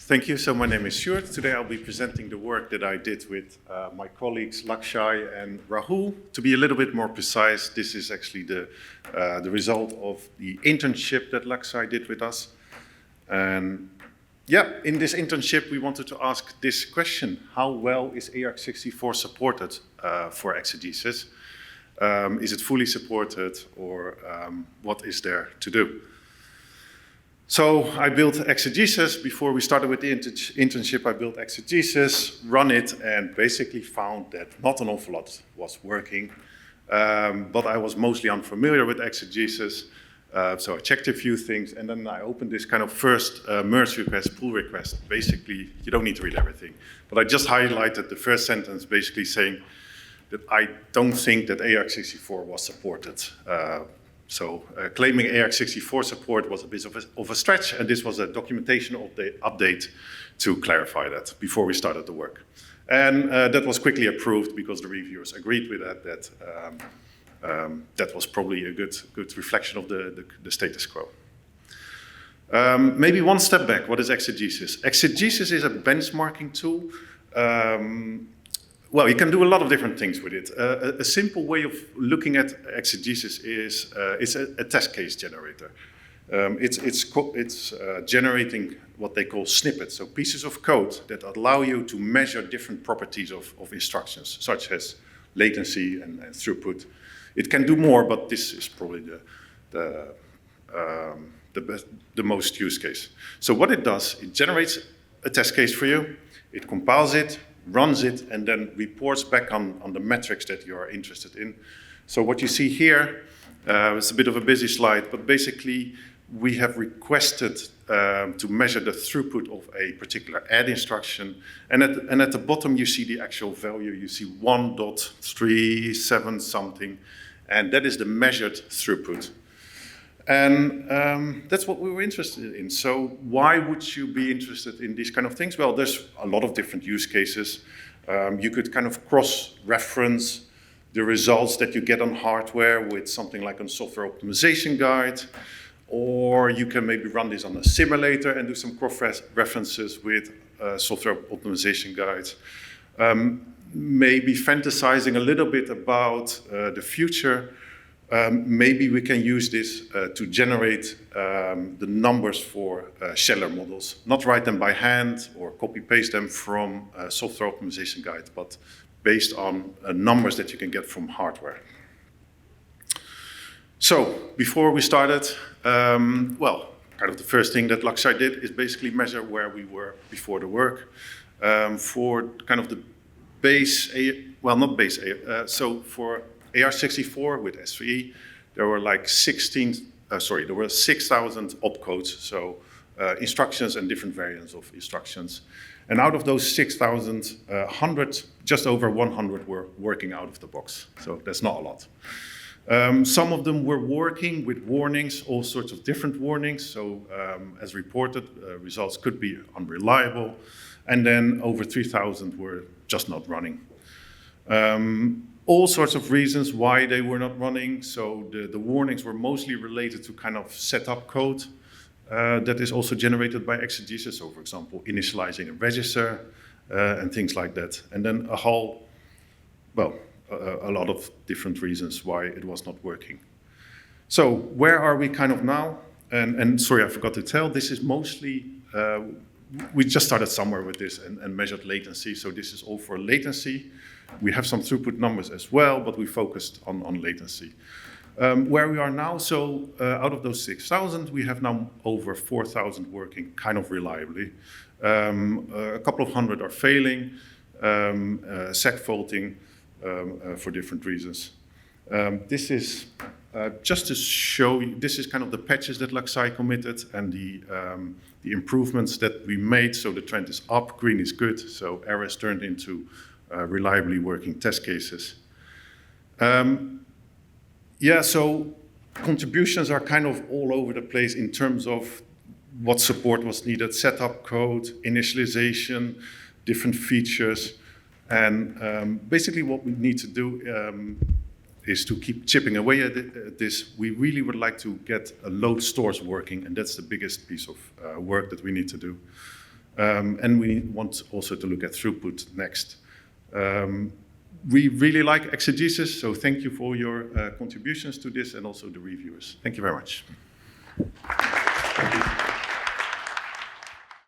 Thank you. So my name is Sjoerd. Today I'll be presenting the work that I did with my colleagues Lakshay and Rahul. To be a little bit more precise, this is actually the result of the internship that Lakshay did with us. And yeah, in this internship we wanted to ask this question: how well is AArch64 supported for exegesis? Is it fully supported, or what is there to do? So I built exegesis. Before we started with the internship, I built exegesis, run it, and basically found that not an awful lot was working. But I was mostly unfamiliar with exegesis, so I checked a few things, and then I opened this kind of first merge request, pull request. Basically, you don't need to read everything, but I just highlighted the first sentence, basically saying that I don't think that AArch64 was supported. Claiming AArch64 support was a bit of a stretch, and this was a documentation update to clarify that before we started the work. And that was quickly approved because the reviewers agreed with that, that was probably a good reflection of the status quo. Maybe one step back, what is exegesis? Exegesis is a benchmarking tool. Well, you can do a lot of different things with it. A simple way of looking at exegesis is it's a test case generator. It's generating what they call snippets, so pieces of code that allow you to measure different properties of instructions, such as latency and throughput. It can do more, but this is probably the most used case. So what it does, it generates a test case for you, it compiles it, runs it, and then reports back on the metrics that you are interested in. So what you see here, it's a bit of a busy slide, but basically we have requested to measure the throughput of a particular add instruction, and at the bottom you see the actual value. You see 1.37 something, and that is the measured throughput. And that's what we were interested in. So why would you be interested in these kind of things? Well, there's a lot of different use cases. You could kind of cross-reference the results that you get on hardware with something like a software optimization guide, or you can maybe run this on a simulator and do some cross-references with software optimization guides. Maybe fantasizing a little bit about the future. Maybe we can use this to generate the numbers for Scheller models, not write them by hand or copy-paste them from a software optimization guide, but based on numbers that you can get from hardware. So before we started, well, kind of the first thing that Lakshay did is basically measure where we were before the work. For kind of the base, well, not base, so for AArch64 with SVE, there were like 6,000 opcodes, so instructions and different variants of instructions. And out of those 6,000, just over 100 were working out of the box. So that's not a lot. Some of them were working with warnings, all sorts of different warnings. So as reported, results could be unreliable. And then over 3,000 were just not running. All sorts of reasons why they were not running. So the warnings were mostly related to kind of setup code that is also generated by exegesis. So for example, initializing a register and things like that. And then a lot of different reasons why it was not working. So where are we kind of now? And sorry, I forgot to tell, this is mostly, we just started somewhere with this and measured latency. So this is all for latency. We have some throughput numbers as well, but we focused on latency. Where we are now, so out of those 6,000, we have now over 4,000 working kind of reliably. A couple of hundred are failing, seg faulting for different reasons. This is just to show you, this is kind of the patches that Lakshay committed and the improvements that we made. So the trend is up, green is good, so errors turned into reliably working test cases. Yeah, so contributions are kind of all over the place in terms of what support was needed, setup code, initialization, different features. And basically what we need to do is to keep chipping away at this. We really would like to get load stores working, and that's the biggest piece of work that we need to do. And we want also to look at throughput next. We really like exegesis, so thank you for your contributions to this and also the reviewers. Thank you very much.